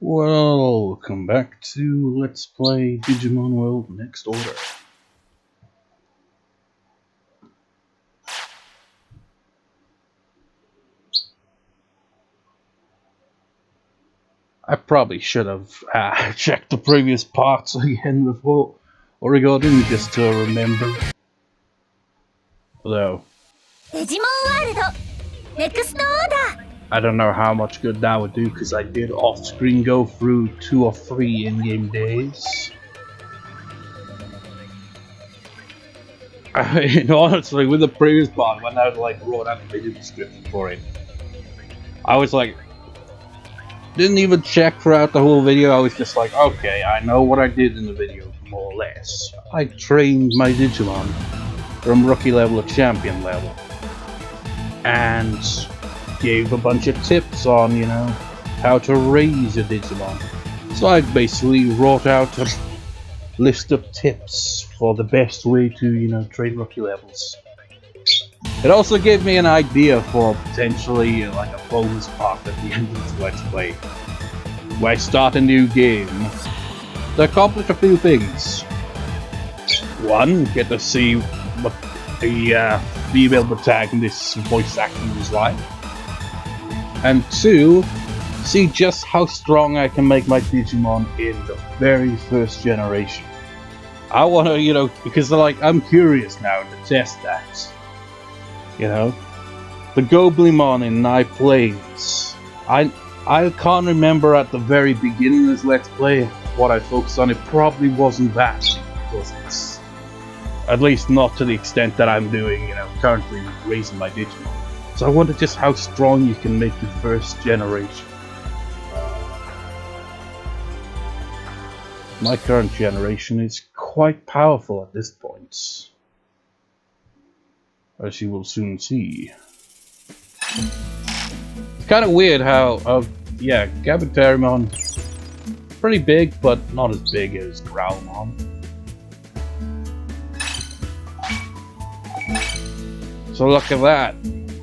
Welcome back to Let's Play Digimon World Next Order. I probably should have checked the previous parts again before recording, just to remember. Though Digimon World Next Order. I don't know how much good that would do, because I did off-screen go through 2 or 3 in-game days. I mean, honestly, with the previous part, when I wrote out the video description for it, I was like, didn't even check throughout the whole video. I was just like, okay, I know what I did in the video, more or less. I trained my Digimon from rookie level to champion level, and gave a bunch of tips on, how to raise a Digimon. So I basically wrote out a list of tips for the best way to, train rookie levels. It also gave me an idea for potentially like a bonus part at the end of this Let's Play, where I start a new game to accomplish a few things. 1, get to see what the female protagonist's voice acting is like. And 2, see just how strong I can make my Digimon in the very first generation. I want to, because I'm curious now to test that. The Goblimon in Night Plains. I can't remember at the very beginning of this Let's Play what I focused on. It probably wasn't that, was it? At least not to the extent that I'm doing, currently raising my Digimon. So I wonder just how strong you can make the first generation. My current generation is quite powerful at this point, as you will soon see. It's kind of weird how, MegaKabuterimon, pretty big, but not as big as WarGrowlmon. So look at that.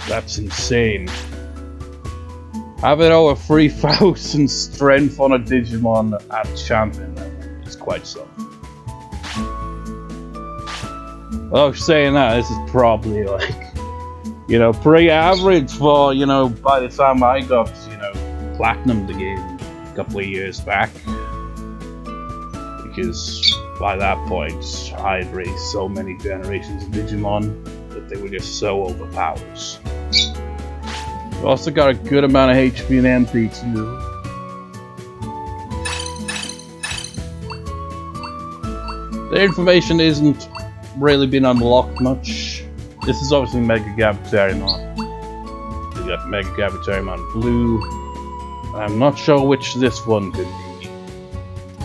That's insane. Having over 3,000 strength on a Digimon at champion level is quite something. Well, saying that, this is probably pretty average for, by the time I got, platinum the game a couple of years back. Because by that point, I'd raised so many generations of Digimon that they were just so overpowered. We also got a good amount of HP and MP too. The information isn't really been unlocked much. This is obviously MegaKabuterimon. We got MegaKabuterimon Blue. I'm not sure which this one could be.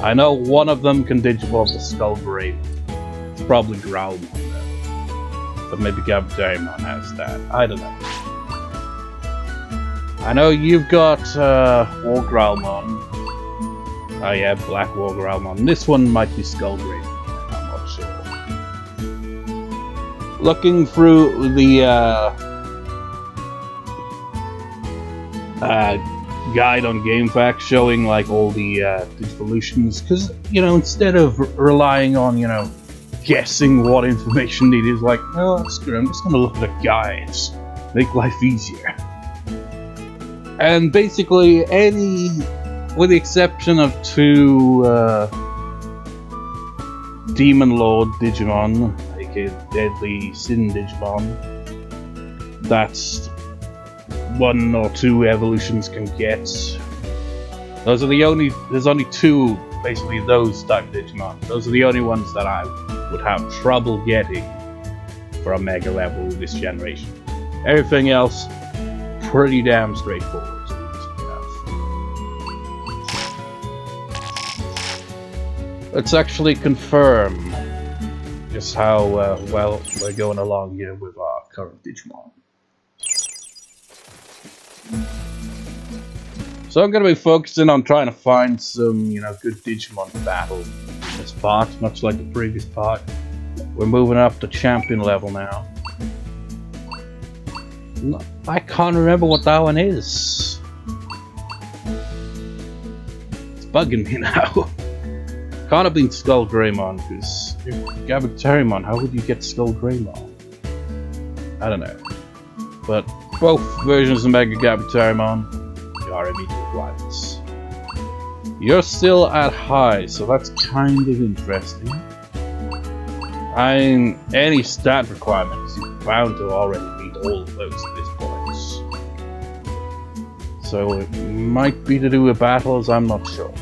I know one of them can digivolve the Skullbrain. It's probably WarGrowlmon though. But maybe MegaKabuterimon has that. I don't know. I know you've got WarGrowlmon. Oh yeah, Black WarGrowlmon. This one might be Skullbrain. I'm not sure. Looking through the guide on GameFAQs showing all the evolutions, because instead of relying on guessing what information it is, no, that's good. I'm just gonna look at the guides, make life easier. And basically with the exception of 2 Demon Lord Digimon, aka Deadly Sin Digimon, that's 1 or 2 evolutions can get. There's only 2, basically, those type Digimon. Those are the only ones that I would have trouble getting for a mega level this generation. Everything else, pretty damn straightforward. Let's actually confirm just how well we're going along here with our current Digimon. So I'm going to be focusing on trying to find some, good Digimon to battle in this part, much like the previous part. We're moving up to champion level now. I can't remember what that one is. bugging me now. Can't have been WarGrowlmon, because MegaKabuterimon, how would you get WarGrowlmon? I don't know. But both versions of MegaKabuterimon are immediate rivals. You're still at high, so that's kind of interesting. Any stat requirements, you're bound to already meet all of those at this point. So it might be to do with battles, I'm not sure.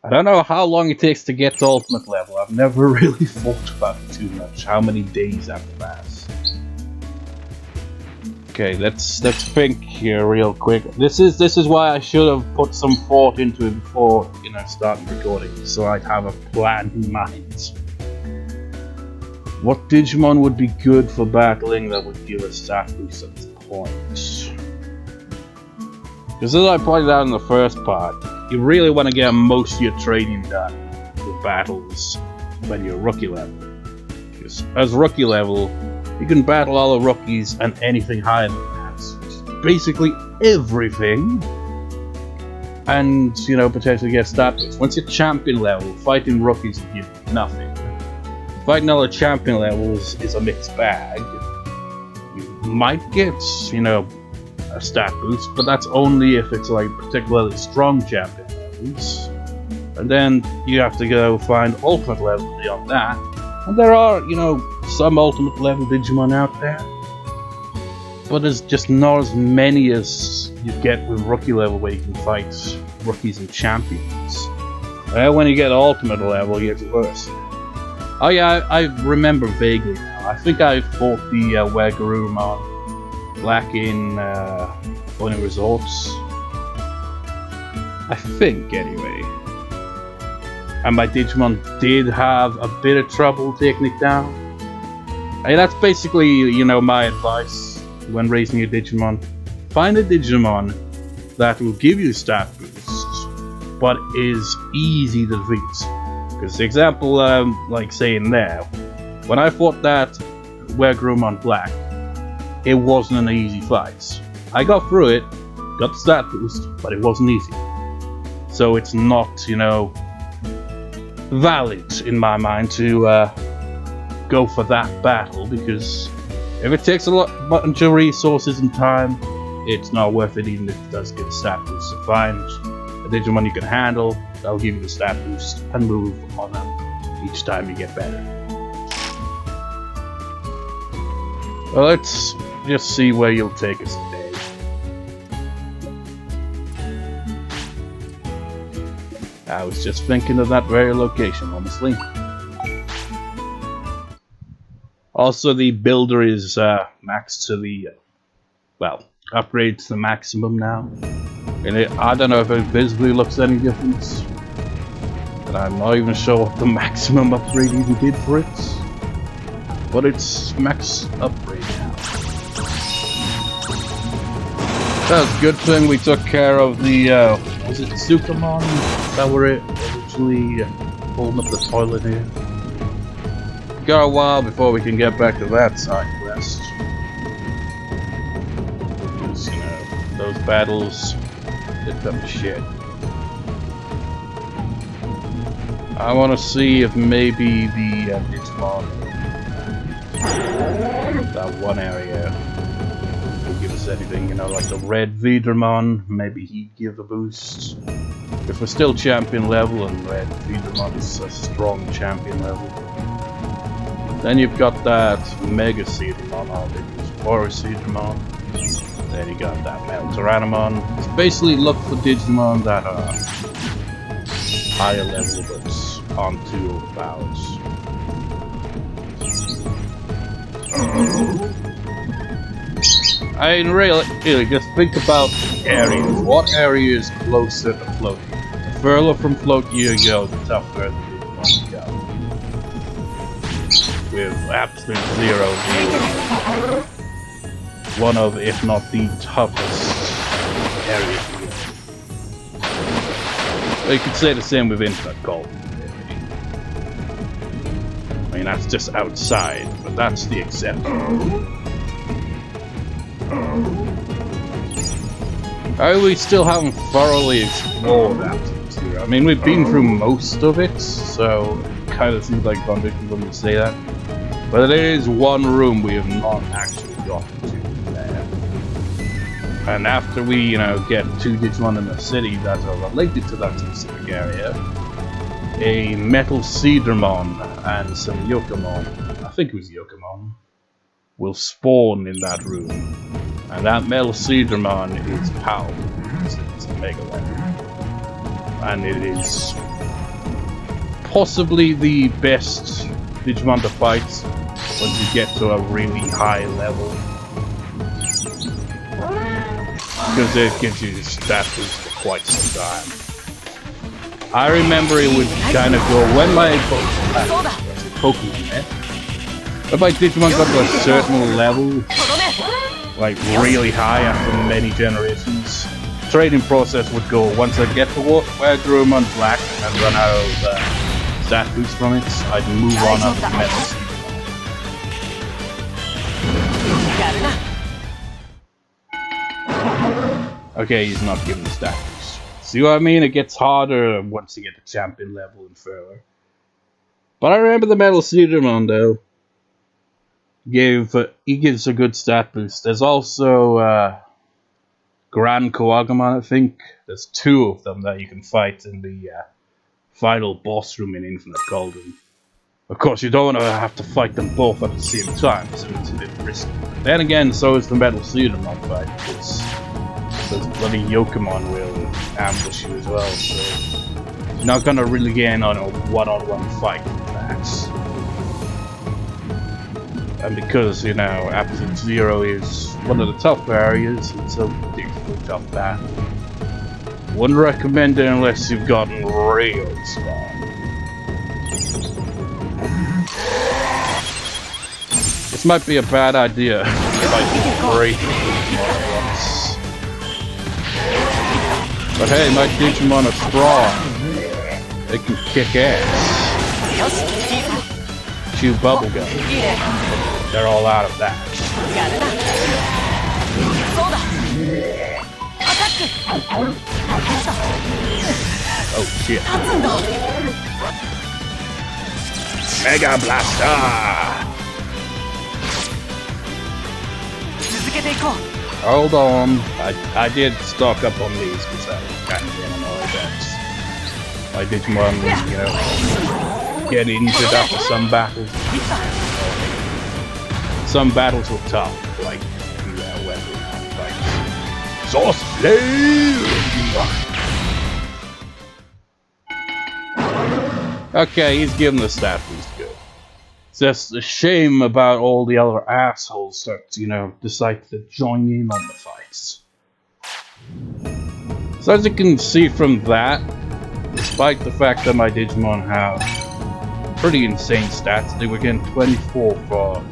I don't know how long it takes to get to ultimate level. I've never really thought about it too much. How many days have passed? Okay, let's think here real quick. This is why I should have put some thought into it before, starting recording, so I'd have a plan in mind. What Digimon would be good for battling that would give a stat boost at this point? Because as I pointed out in the first part, you really want to get most of your training done with battles when you're rookie level. Because as rookie level, you can battle all the rookies and anything higher than that, which is basically everything, and potentially get stat boosts. Once you're champion level, fighting rookies will give you nothing. Fighting all the champion levels is a mixed bag. You might get, a stat boost, but that's only if it's like particularly strong champion levels. And then you have to go find ultimate level beyond that. And there are, some ultimate level Digimon out there, but there's just not as many as you get with rookie level where you can fight rookies and champions. When you get ultimate level, it gets worse. Oh yeah, I remember vaguely now. I think I fought the WarGrowlmon back in Bonnie Resorts. I think, anyway. And my Digimon did have a bit of trouble taking it down. Hey, that's basically, my advice when raising your Digimon. Find a Digimon that will give you stat boosts, but is easy to defeat. Because the example, like saying there, when I fought that WarGrowlmon Black, it wasn't an easy fight. I got through it, got the stat boost, but it wasn't easy. So it's not, valid in my mind to go for that battle, because if it takes a bunch of resources and time, it's not worth it, even if it does get a stat boost. So find a Digimon you can handle, that'll give you the stat boost, and move on up each time you get better. Well, let's just see where you'll take us today. I was just thinking of that very location, honestly. Also, the builder is maxed to the, upgrade to the maximum now. And I don't know if it visibly looks any different. And I'm not even sure what the maximum upgrade even did for it. But it's max upgrade now. That's a good thing we took care of the, was it Sukamon that were originally holding up the toilet here? Got a while before we can get back to that side quest. Because, those battles, they're tough shit. I want to see if maybe the Digimon, that one area, will give us anything, like the red Vidramon, maybe he'd give a boost. If we're still champion level and red Vidramon is a strong champion level. Then you've got that Mega Seedramon, or Wise-mon. Then you got that Melteranimon. It's basically look for Digimon that are higher level but aren't too overpowered. I mean, really, just think about areas. What area is closer to floating? The further from float you go, the tougher the Digimon you go. With absolute zero being one of, if not the toughest areas to go. But you could say the same with Infinite Gold. mean, that's just outside, but that's the exception. We still haven't thoroughly explored Absolute Zero. I mean, we've been through most of it, so it kind of seems like contradictory when you say that. But there is one room we have not actually gotten to there. And after we, get 2 Digimon in the city that are related to that specific area, a Metal Cedramon and some Yokomon, I think it was Yokomon, will spawn in that room. And that Metal Cedramon is powerful. It's a mega weapon. And it is possibly the best Digimon to fight once you get to a really high level. Because it gives you stat boost for quite some time. I remember it would kind of go when my Pokemon met. When my Digimon got to a certain level, like really high after many generations, the trading process would go once I get to WarGrowlmon Black and run out of stat boost from it, I'd move on up to Metal. Okay, he's not giving stat boost. See what I mean? It gets harder once you get to champion level and further. But I remember the Metal Cedramon though. He gives a good stat boost. There's also Grand Kawagumon, I think. There's 2 of them that you can fight in the final boss room in Infinite Golden. Of course, you don't want to have to fight them both at the same time, so it's a bit risky. Then again, so is the Metal Cedramon fight, because those bloody Yokomon will ambush you as well, so you're not gonna really get in on a one-on-one fight with that. And because, Absolute Zero is one of the tougher areas, it's a particularly tough battle. Wouldn't recommend it unless you've gotten real strong. This might be a bad idea if I break once. But hey, my Digimon are strong. They can kick ass. Chew bubblegum. They're all out of that. Oh shit. Mega Blaster! Hold on. I did stock up on these because I was kind of getting annoyed that my Digimon, get injured after some battles. Some battles were tough, like when we fight Source Flame! Okay, he's giving the stat boost good. It's just a shame about all the other assholes that, decide to join in on the fights. So as you can see from that, despite the fact that my Digimon have pretty insane stats, they were getting 24 for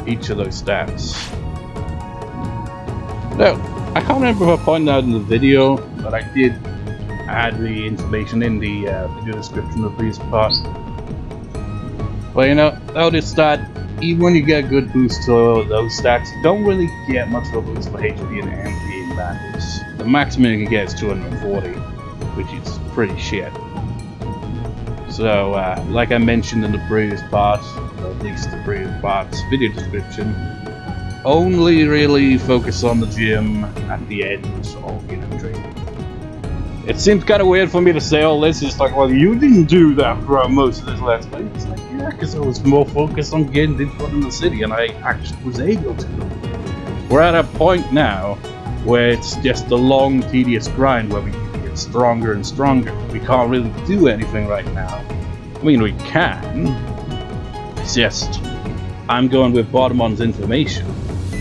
each of those stats. Now, I can't remember if I pointed out in the video, but I did add the information in the video description of this part. But notice that even when you get a good boost to those stats, you don't really get much of a boost for HP and MP in battles. The maximum you can get is 240, which is pretty shit. So, like I mentioned in the previous part, or at least the previous part's video description, only really focus on the gym at the end of, training. It seems kind of weird for me to say all this. It's like, well, you didn't do that throughout most of this last play. It's like, yeah, because I was more focused on getting Digimon in the city, and I actually was able to. We're at a point now where it's just a long, tedious grind where we get stronger and stronger. We can't really do anything right now. I mean, we can. It's just, I'm going with Bottomon's information.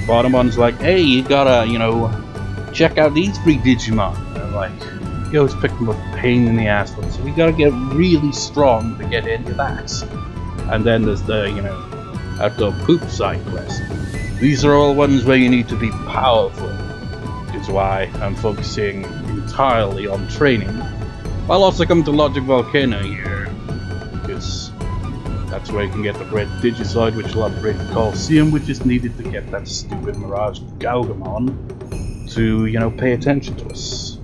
Bottomon's like, hey, you gotta, check out these 3 Digimon. And I'm like, you always pick them up a pain in the ass for them, so we gotta get really strong to get into that. And then there's the, outdoor poop side quest. These are all ones where you need to be powerful, which is why I'm focusing entirely on training, while also coming to Logic Volcano here, because That's where you can get the red Digicide, which will upgrade the Colosseum, which is needed to get that stupid Mirage Gaugomon to, you know, pay attention to us.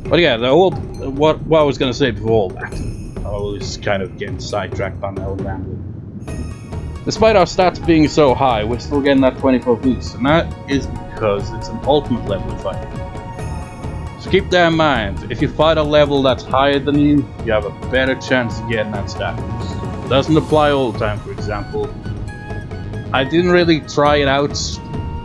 But yeah, the whole, what I was going to say before all that, I was kind of getting sidetracked on my own rambling. Despite our stats being so high, we're still getting that 24 boost, and that is because it's an ultimate level fight. So keep that in mind. If you fight a level that's higher than you have a better chance of getting that stat boost. It doesn't apply all the time, for example. I didn't really try it out,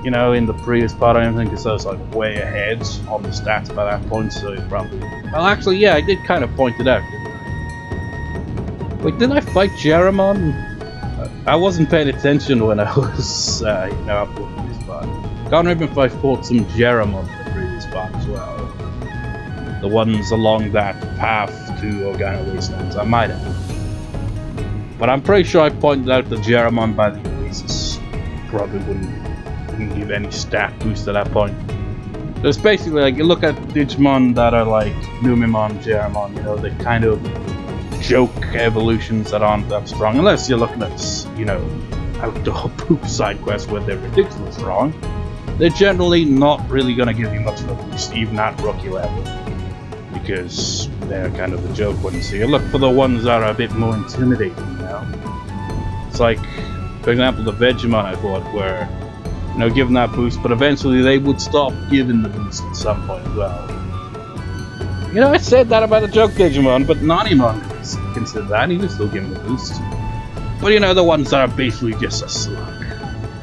you know, in the previous part or anything, because I was like way ahead on the stats by that point, so it probably... Well, actually, yeah, I did kind of point it out, didn't I? Wait, did I fight Jeramon? I wasn't paying attention when I was, you know, uploading this part. Can't remember if I fought some Jeramon in the previous part as well. The ones along that path to Organo Wastelands. I might have. But I'm pretty sure I pointed out the Jeramon by the Oasis. Probably wouldn't give any stat boost at that point. So it's basically like, you look at Digimon that are like Numemon, Jeramon, you know, they kind of joke evolutions that aren't that strong, unless you're looking at, you know, outdoor poop side quests where they're ridiculously strong. They're generally not really going to give you much of a boost, even at rookie level, because they're kind of the joke ones. So you look for the ones that are a bit more intimidating, you know. It's like, for example, the Vegemon I fought were, you know, given that boost, but eventually they would stop giving the boost at some point as well. You know, I said that about the joke Digimon, but Nanimon consider that, he was still giving the boost. But you know, the ones that are basically just a slug.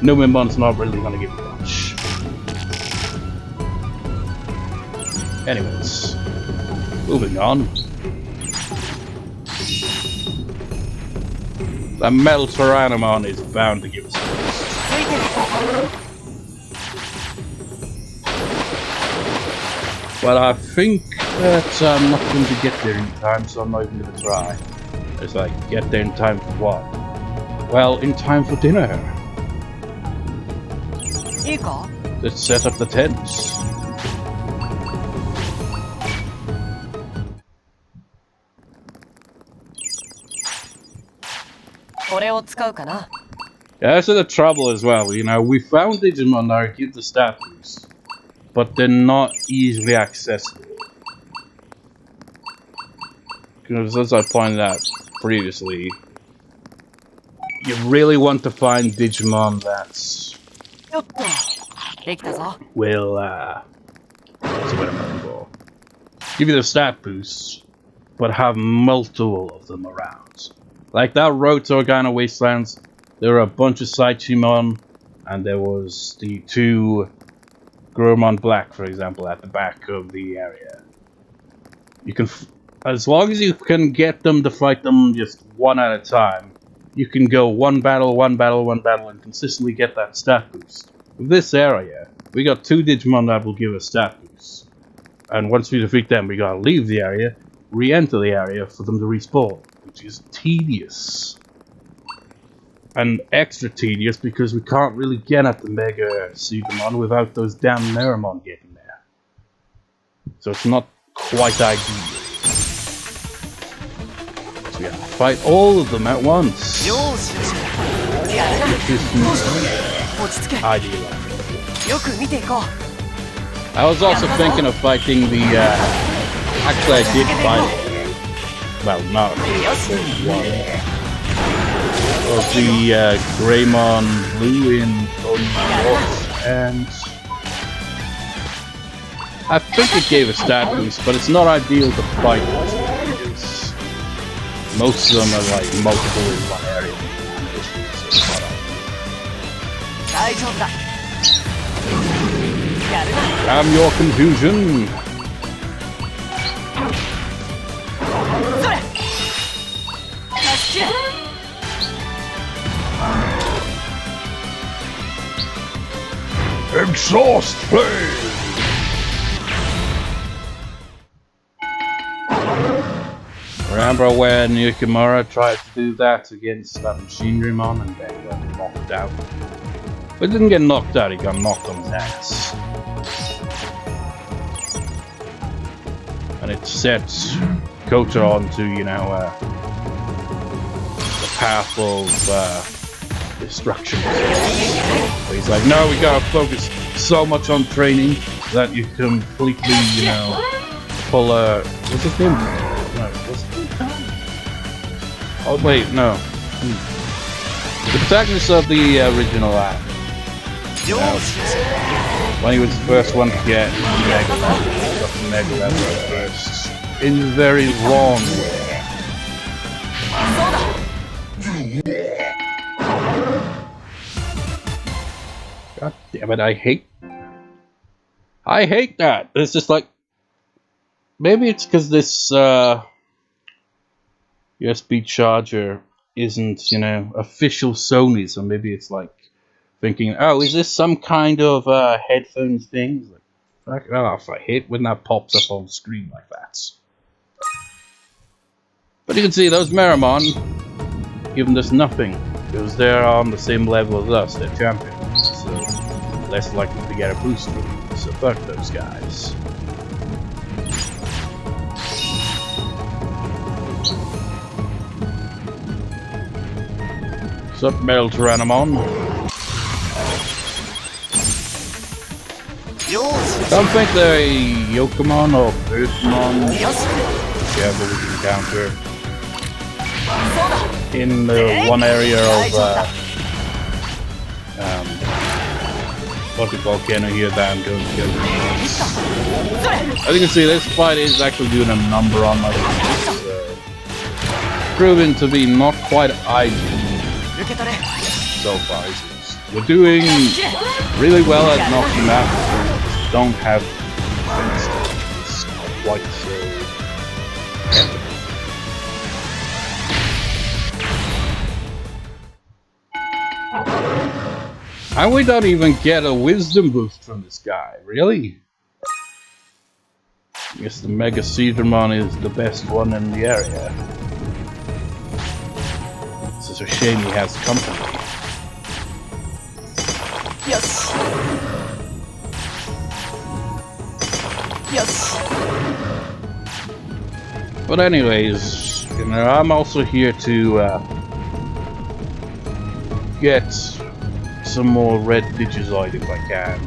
Numemon's not really gonna give you much. Anyways, moving on. The Metal Tyrannomon is bound to give us a boost. But I think that I'm not going to get there in time, so I'm not even going to try. It's like, get there in time for what? Well, in time for dinner. Let's set up the tents. Yeah, that's the trouble as well, you know, we found Digimon that give the stat boost, but they're not easily accessible. Because as I pointed out previously, you really want to find Digimon that's... will, what's the word I'm looking for? Give you the stat boosts, but have multiple of them around. Like that road to Organo Wastelands, there were a bunch of Saichimon, and there was the two Growlmon Black, for example, at the back of the area. You can, as long as you can get them to fight them just one at a time, you can go one battle, and consistently get that stat boost. With this area, we got two Digimon that will give us stat boosts. And once we defeat them, we gotta leave the area, re-enter the area for them to respawn, which is tedious. And extra tedious because we can't really get at the Mega Sugamon without those damn Neramon getting there. So it's not quite ideal. So we have to fight all of them at once. Which isn't ideal. I was also thinking of fighting the, actually I did fight, well, not one, of the Greymon Blue in Doumon, and I think it gave a stat boost, but it's not ideal to fight because most of them are like multiple in one area. Damn your confusion! Exhaust flame! Remember when Yukimura tried to do that against that Machinerymon and then got knocked out? But he didn't get knocked out, he got knocked on his ass. And it set Kota on to, you know, path of destruction. So he's like, no, we gotta focus so much on training that you completely, you know, pull what's his name? No, what's his name? Oh wait, no. The protagonist of the original act. You know, when he was the first one to get Mega Level first, in a very long way. God damn it, I hate that. It's just like, maybe it's because this USB charger isn't, you know, official Sony, so maybe it's like thinking, oh, is this some kind of headphones thing? Like, fuck off, I hate when that pops up on the screen like that. But you can see those Meramon giving us nothing, because they're on the same level as us, they're champions, so less likely to get a boost from them, so fuck those guys. What's up, Metal Tyrannomon? Don't think they're a Yokomon or Earthmon, whichever we encounter in the one area of what the volcano here that I'm going to go to. As you can see, this fight is actually doing a number on my team, proving to be not quite ideal so far. We're doing really well at knocking out, but just don't have it's quite so epic. And we don't even get a wisdom boost from this guy, really? I guess the MegaKabuterimon is the best one in the area. It's just a shame he has company. Yes. Yes. But anyways, you know, I'm also here to get some more red Digizoid if I can,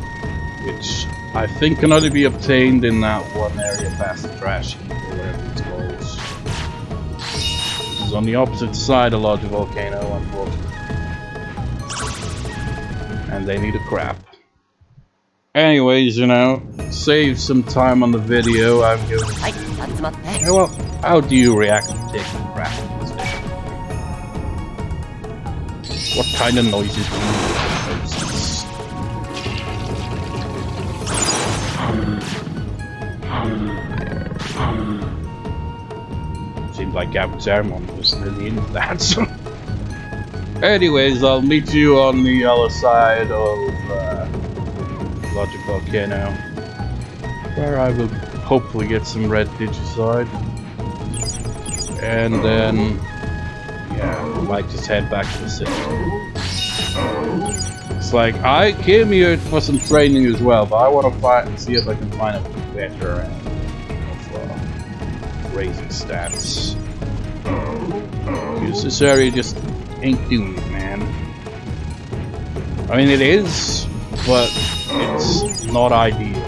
which I think can only be obtained in that one area past the trash heap, or whatever it's called. This is on the opposite side of larger volcano, unfortunately. And they need a crap. Anyways, you know, save some time on the video. I'm going to... Yeah, well, how do you react to taking crap in this video? What kind of noises do you make? Seems like MegaKabuterimon was really into that. Anyways, I'll meet you on the other side of Logic Volcano, where I will hopefully get some red Digizoid, and then yeah, I might just head back to the city. It's like I came here for some training as well, but I want to fight and see if I can find a better of raising stats. Because this area just ain't doing it, man. I mean, it is, but it's not ideal.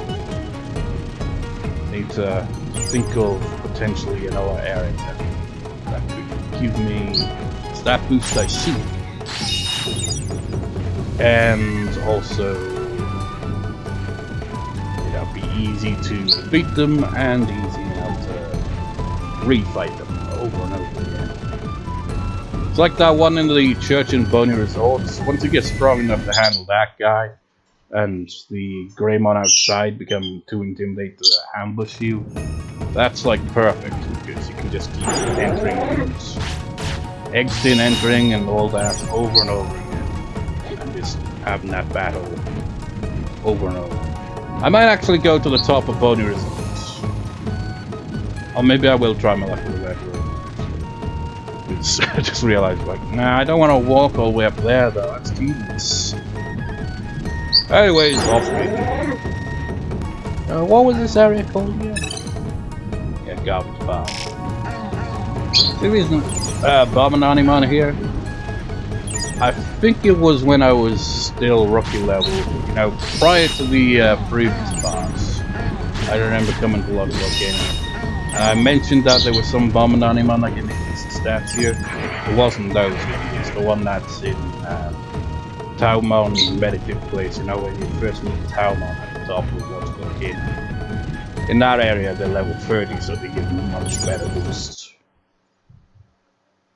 Need to think of potentially another area that could give me stat boost I see, and also it'll be easy to defeat them and easy enough to refight them over and over again. It's like that one in the church in Boney Resorts. Once you get strong enough to handle that guy, and the Greymon outside become too intimidated to ambush you, that's like perfect, because you can just keep entering rooms. Exiting, entering, and all that over and over again. And just having that battle over and over. I might actually go to the top of Boney Resorts. Or maybe I will try my luck with the Red Room. I just realized, like, nah, I don't want to walk all the way up there, though. That's tedious. Anyways, off me. What was this area called again? Yeah, garbage pile. The reason Abominanimon here, I think it was when I was still rookie level, you know, prior to the previous boss. I remember coming to a lot of volcano. And I mentioned that there was some Abominanimon that can increase the stats here. It wasn't those ones, it's the one that's in Taoistic meditative place, you know, when you first meet Taoistic at the top of the volcano. In that area they're level 30, so they give them a much better boost.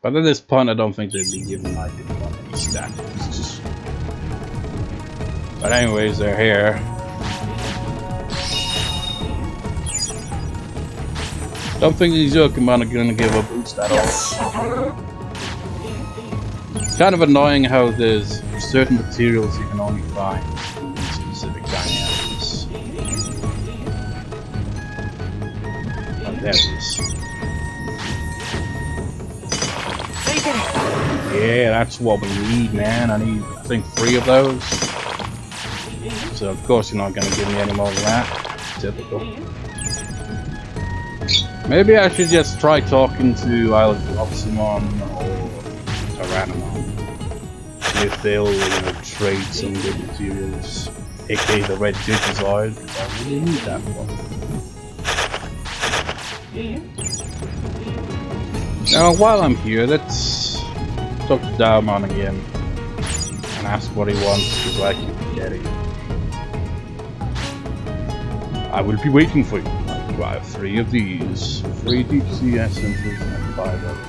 But at this point I don't think they'd be giving my Digimon any stat boosts. But anyways, they're here. Don't think these Pokemon are gonna give a boost at all. It's kind of annoying how there's certain materials you can only find in specific dynamics. Oh, there it is. Yeah, that's what we need, man. I need, I think, 3 of those. So of course you're not gonna give me any more than that. Typical. Maybe I should just try talking to either Wise-mon or Tyrannomon. See if they'll, you know, trade some good materials, aka the red digivolve, because I really need that one. Now, while I'm here, let's talk to Doumon again and ask what he wants, because I keep forgetting. I will be waiting for you. I have 3 of these, 3 deep sea essences and 5 others.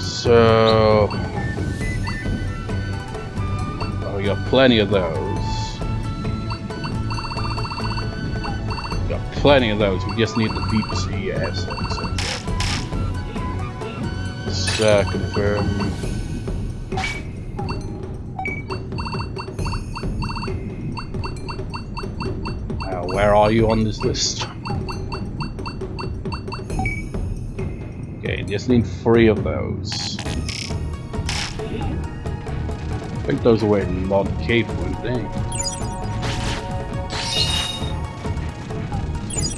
So, oh, we got plenty of those. Got plenty of those. We just need the deep sea essence. Confirm. Where are you on this list? Okay, just need 3 of those. I think those are where Mod Cave went, dang.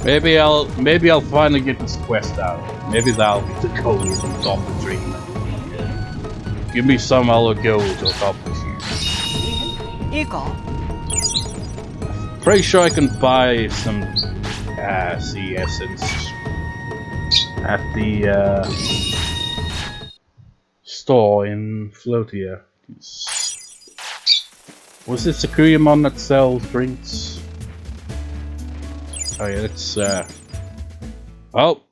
Maybe I'll finally get this quest out. Maybe that'll be the goal from top of the dream. Give me some other gold to accomplish here. Pretty sure I can buy some sea essence at the store in Floatia. Was it Sakuriyamon that sells drinks? Oh yeah, it's oh,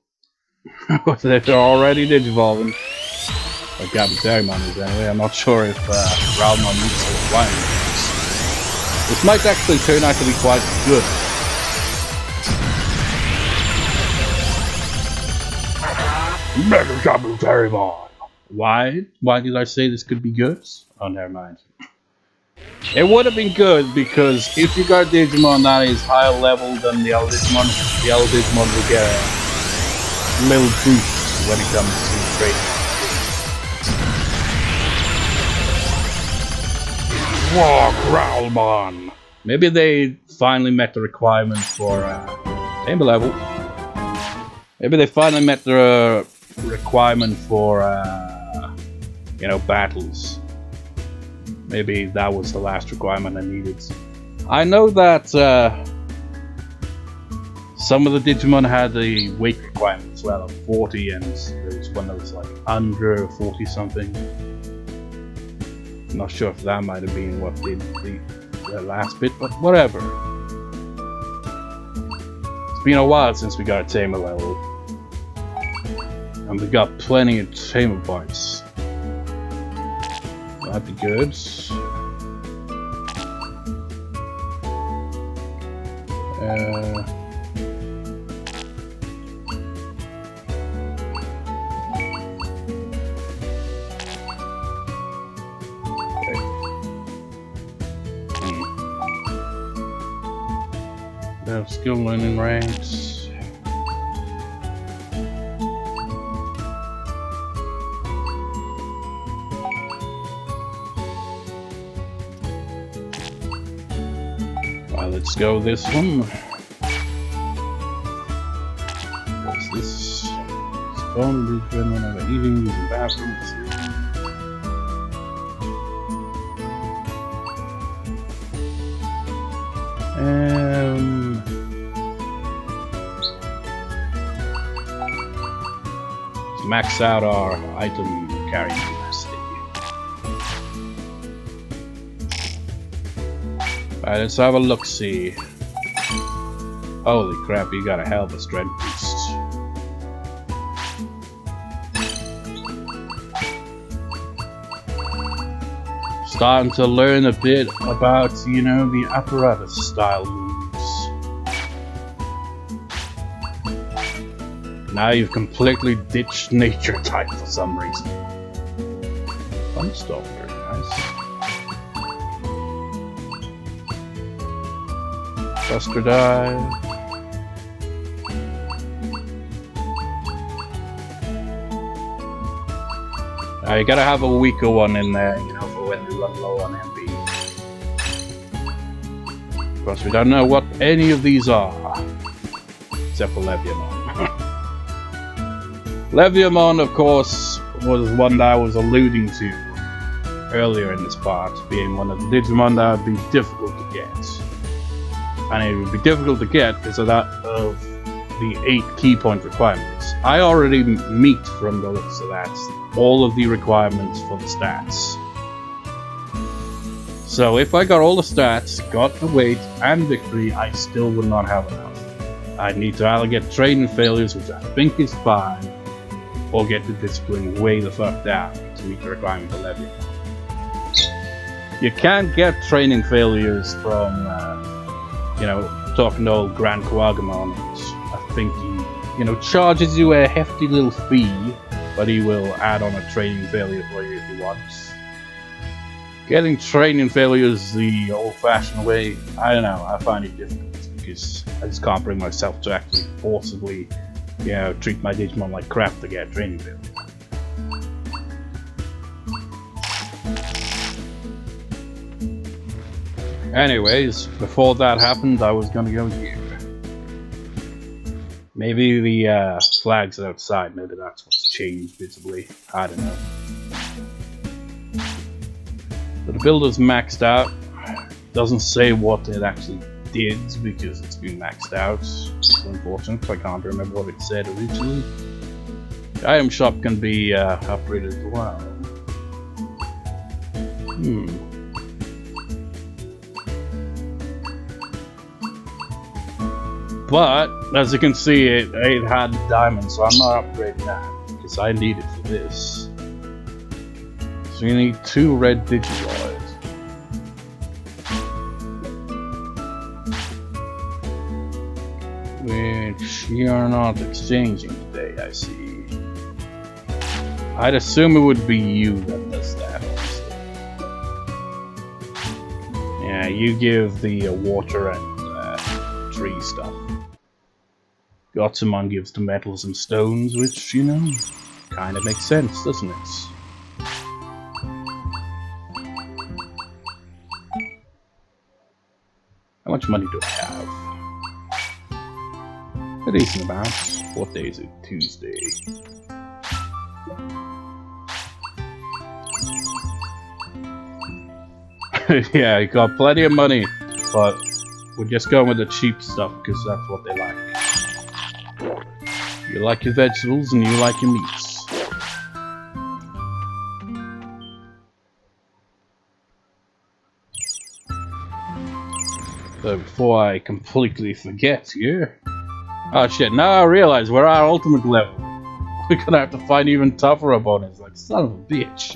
they're already digivolving. MegaKabuterimon is anyway. I'm not sure if WarGrowlmon meets the requirements. This might actually turn out to be quite good. MegaKabuterimon! Why? Why did I say this could be good? Oh, never mind. It would have been good because if you got Digimon that is higher level than the other Digimon will get a little boost when it comes to trading. WarGrowlmon! Maybe they finally met the requirements for tamer level. Maybe they finally met the requirement for you know, battles. Maybe that was the last requirement I needed. I know that some of the Digimon had the weight requirement as well of 40, and there was one that was like under 40 something. I'm not sure if that might have been what did the last bit, but whatever. It's been a while since we got a tamer level. And we got plenty of tamer parts. That'd be good. Skill learning ranks. Let's go this one. What's this? Spawn return whenever eating, using bathrooms. Let's max out our item carrying capacity. Alright, let's have a look-see. Holy crap, you got a hell of a strength boost. Starting to learn a bit about, you know, the apparatus style moves. Now you've completely ditched nature type for some reason. Fun stuff, very nice. Buster dive. Now you gotta have a weaker one in there, you know, for when we run low on MP. Of course, we don't know what any of these are, except for Leviamon. Leviamon, of course, was one that I was alluding to earlier in this part, being one of the Digimon that would be difficult to get. And it would be difficult to get because of that of the 8 key point requirements. I already meet, from the looks of that, all of the requirements for the stats. So if I got all the stats, got the weight and victory, I still would not have enough. I need to either get training failures, which I think is 5, or get the discipline way the fuck down to meet the requirement for Leviathan. You can't get training failures from, you know, talking to old Grand Quagamon. I think he, you know, charges you a hefty little fee, but he will add on a training failure for you if he wants. Getting training failures the old-fashioned way, I don't know, I find it difficult because I just can't bring myself to actually forcibly, you know, treat my Digimon like crap to get training failure. Anyways, before that happened, I was gonna go here. Maybe the flags outside, maybe that's what's changed visibly. I don't know. So the builder's maxed out. Doesn't say what it actually did because it's been maxed out. It's unfortunate, I can't remember what it said originally. The item shop can be upgraded as well. But, as you can see, it had diamonds, so I'm not upgrading that, because I need it for this. So you need 2 red digivolves. Which you're not exchanging today, I see. I'd assume it would be you that does that, honestly. Yeah, you give the water and tree stuff. Gotsumon gives the metals and stones, which, you know, kind of makes sense, doesn't it? How much money do I have? A decent amount. What day is it? Tuesday. Yeah, I got plenty of money, but we're just going with the cheap stuff because that's what they like. You like your vegetables and you like your meats. So before I completely forget here... Oh shit, now I realize we're at our ultimate level. We're gonna have to find even tougher opponents, like son of a bitch.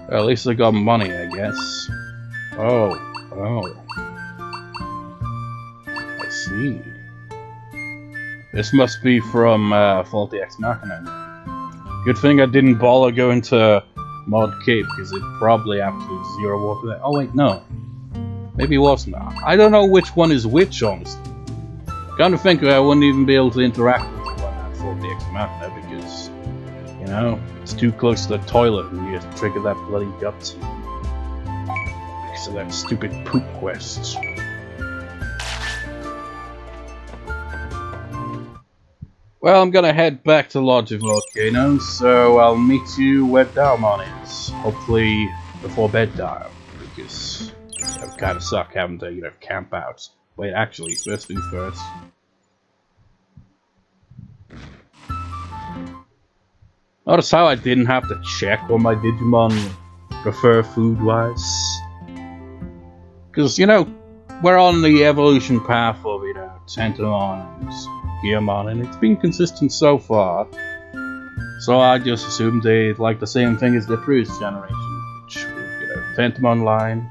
Well, at least I got money, I guess. Oh. I see. This must be from Faulty Ex Machina. Good thing I didn't bother going to Mod Cape, because it probably absolute 0 water there. Oh wait, no. Maybe it wasn't. I don't know which one is which, honestly. Kind of think I wouldn't even be able to interact with the one at Faulty Ex Machina, because, you know, it's too close to the toilet and you have to trigger that bloody guts. Because of that stupid poop quest. Well, I'm gonna head back to Lodge of Volcano, so I'll meet you where Doumon is. Hopefully before bedtime, because that would kind of suck having to, camp out. Wait, actually, first things first. Notice how I didn't have to check what my Digimon prefer food-wise? Because, we're on the evolution path of, Tentomon and Gearmon, and it's been consistent so far. So I just assumed they like the same thing as the previous generation, which, Tentomon line,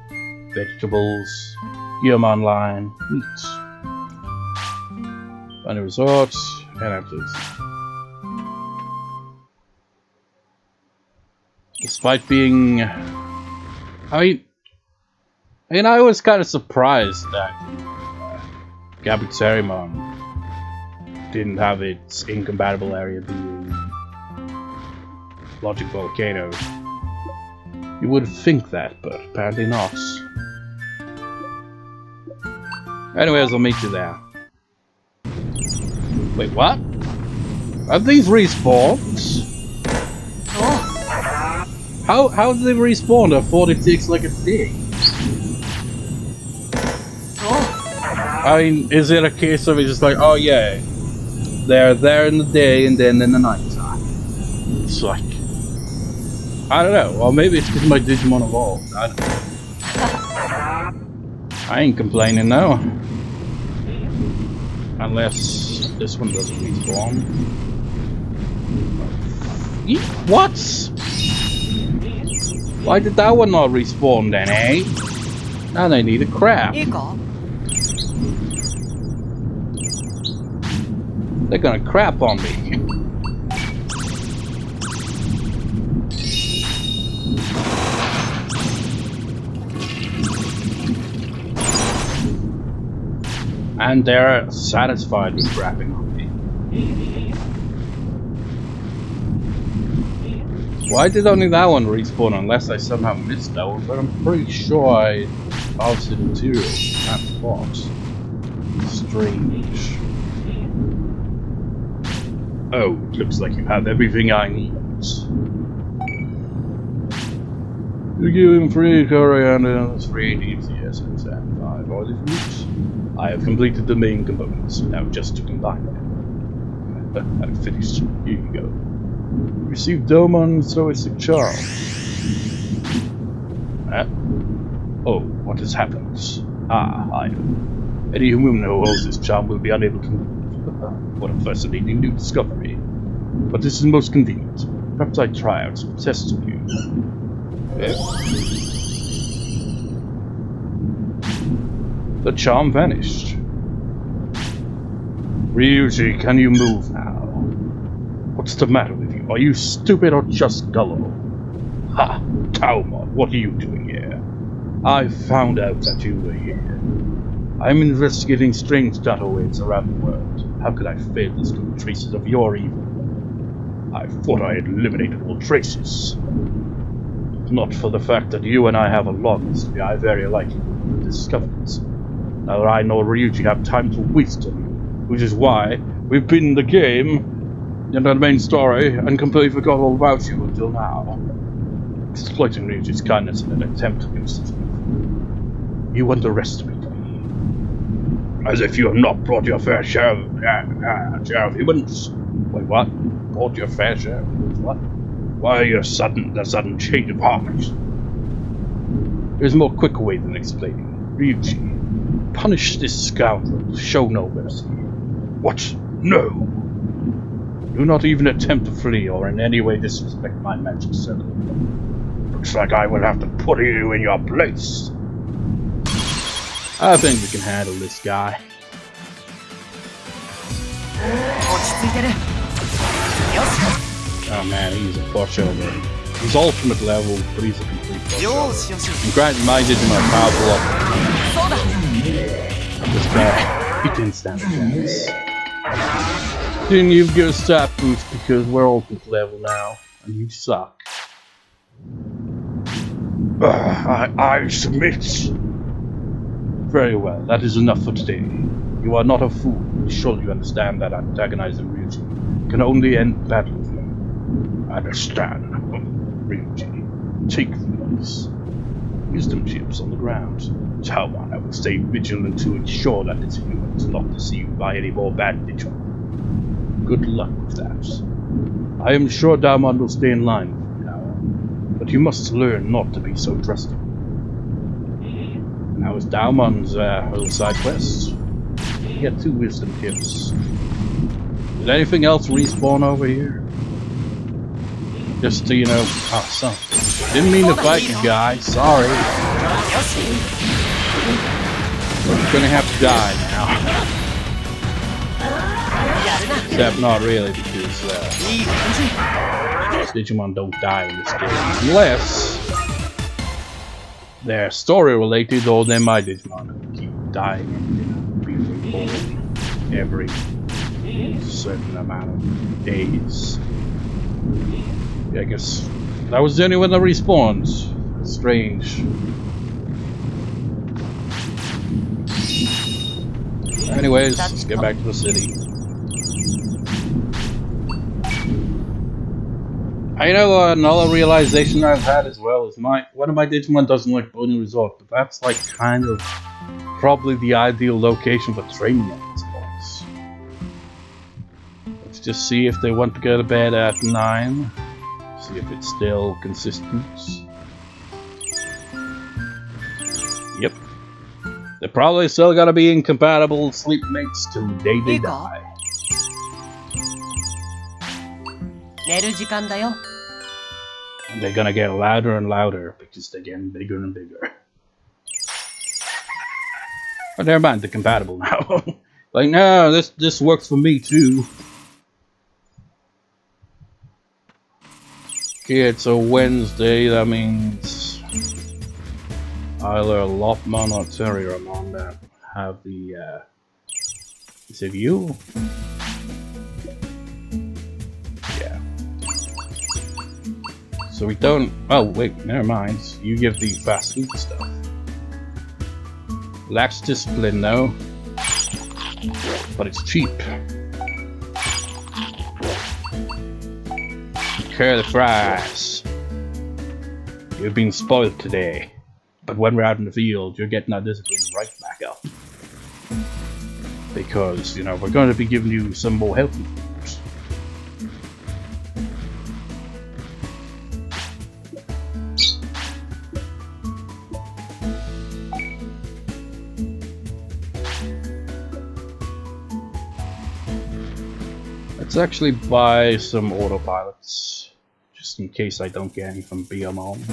vegetables, Gearmon line, meat. Funny resort, and apples. Despite being, I was kind of surprised that MegaKabuterimon didn't have its incompatible area being Logic Volcano. You would think that, but apparently not. Anyways, I'll meet you there. Wait, what? Are these respawned? How did they respawn? I thought it takes like a day. I mean, is it a case of it's just like, oh yeah, they're there in the day and then in the night time? It's like, I don't know. Well, maybe it's because my Digimon evolved. I don't know. I ain't complaining now. Unless this one doesn't respawn. What? Why did that one not respawn then, eh? Now they need a crap. They're gonna crap on me. And they're satisfied with crapping on me. Why did only that one respawn unless I somehow missed that one? But I'm pretty sure I harvested material in that spot. Strange. Oh, looks like you have everything I need. You give him free coriander and 3 DCS and 5 oily fruits. I have completed the main components, now just to combine them. I'm finished. Here you go. Receive Doumon's Taoistic charm. Oh, what has happened? Ah, I know. Any human who holds this charm will be unable to move. What a fascinating new discovery. But this is most convenient. Perhaps I try out some tests on you. The charm vanished. Ryuji, can you move now? What's the matter with you? Are you stupid or just gullible? Ha! Taoistic, what are you doing here? I found out that you were here. I'm investigating strange data waves around the world. How could I fail to discover traces of your evil? I thought I had eliminated all traces. Not for the fact that you and I have a long history, I very likely would have discovered it. Now that I know Ryuji have time to waste on you, which is why we've been in the game, in the main story, and completely forgot all about you until now. Exploiting Ryuji's kindness in an attempt to consider you. You underestimate me. As if you have not brought your fair share of humans. Wait, what? Brought your fair share of humans? What? Why the sudden change of heart? There's a more quicker way than explaining. Ryuji, punish this scoundrel. Show no mercy. What? No! Do not even attempt to flee or in any way disrespect my magic circle. Looks like I will have to put you in your place. I think we can handle this guy. Oh man, he's a pushover. He's ultimate level, but he's a complete pushover. And granted, my Digimon are powerful up. This guy, he didn't stand a chance. Didn't even give a stat boost because we're ultimate level now, and you suck. I submit. Very well, that is enough for today. You are not a fool. Surely you understand that antagonizing Ryuji can only end badly. Understand, Ryuji. Take these wisdom chips on the ground. Doumon, I will stay vigilant to ensure that this human is not deceived by any more bad Digimon. Good luck with that. I am sure Doumon will stay in line with you now, but you must learn not to be so trusting. And how was Doumon's little side quest? He had 2 wisdom chips. Did anything else respawn over here? Just to, you know, oh, something. Didn't mean to fight you guys, sorry. We're gonna have to die now. Except not really, because Digimon don't die in this game. Unless they're story related, or then my Digimon keep dying and being reborn every certain amount of days. Yeah, I guess that was the only one that respawned. Strange. Anyways, let's get back to the city. I know another realization I've had as well is one of my Digimon doesn't like Boney Resort, but that's like kind of probably the ideal location for training at this point. Let's just see if they want to go to bed at 9. See if it's still consistent. Yep. They're probably still gonna be incompatible sleep mates till the day they die. And they're gonna get louder and louder because they're getting bigger and bigger. But never mind, they're compatible now. Like, no, this works for me too. Okay, it's a Wednesday, that means either Lopmon or Terriermon that have the, is it you? Yeah. So we don't, oh wait, never mind, you give the fast food stuff. Lacks discipline though, but it's cheap. Curly fries. You've been spoiled today, but when we're out in the field, you're getting our discipline right back up. Because, you know, we're going to be giving you some more healthy foods. Let's actually buy some autopilots. Just in case I don't get any from Diamond.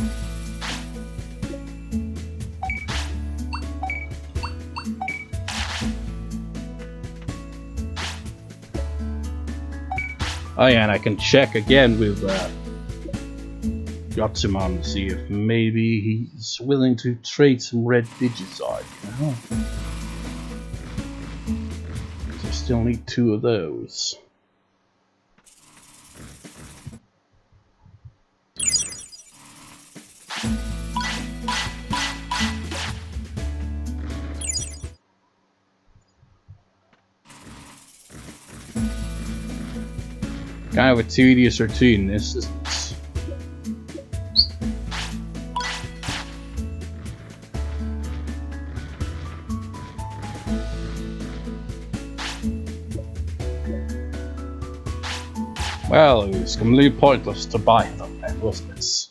Oh yeah, and I can check again with Yotsumon to see if maybe he's willing to trade some red Digizard, you know? Because I still need 2 of those. Kind of a tedious routine, this is. Well, it was completely pointless to buy them then, wasn't it?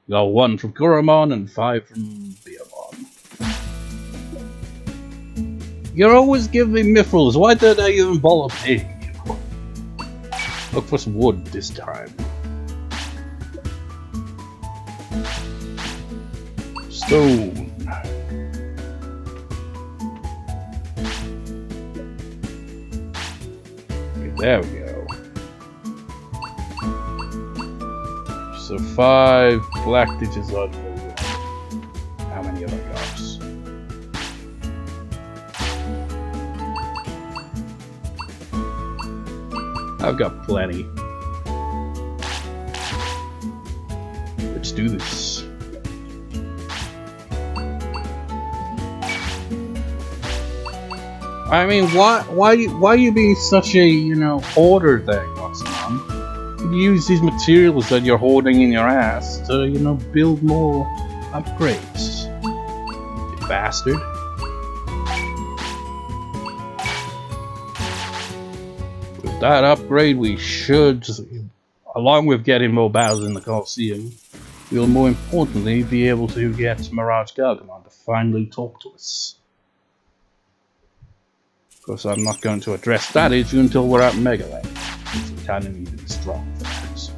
You got 1 from Gurumon and 5 from Diamond. You're always giving me miffles, why did I even bother paying you? Look for some wood this time. Stone. Okay, there we go. So 5 black Digizard. How many have I got? I've got plenty. Let's do this. I mean, why are you being such a, you know, hoarder there, Wise-mon? Use these materials that you're hoarding in your ass to, you know, build more upgrades. You bastard. With that upgrade, we should, along with getting more battles in the Colosseum, we'll more importantly be able to get Mirage Gargamon to finally talk to us. Of course, I'm not going to address that issue until we're at Mega Land. We kind of need to be strong for that.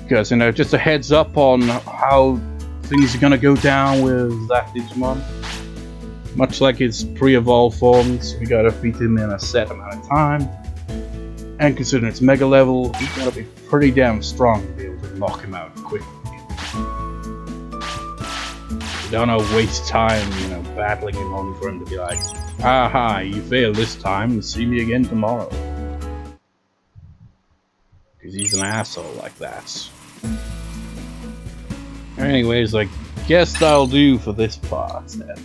Because, you know, just a heads up on how things are going to go down with that Digimon. Much like his pre-evolved forms, we gotta beat him in a set amount of time. And considering it's Mega level, we gotta be pretty damn strong to be able to knock him out quickly. We don't want to waste time, you know, battling him only for him to be like, "Aha, you failed this time, see me again tomorrow." Because he's an asshole like that. Anyways, I guess that'll do for this part then.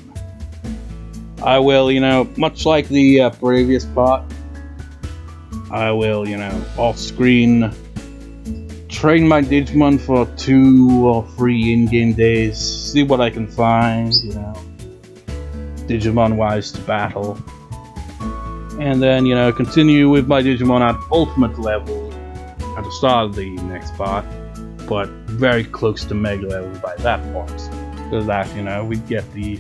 I will, you know, much like the previous part, I will, you know, off screen train my Digimon for 2 or 3 in-game days, see what I can find, you know, Digimon wise to battle, and then, you know, continue with my Digimon at ultimate level at the start of the next part, but very close to Mega level by that point, so that, you know, we get the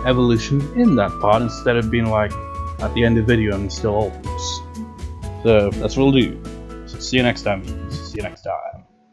evolution in that part instead of being like at the end of the video and still ultimates. So that's what we'll do. So see you next time. See you next time.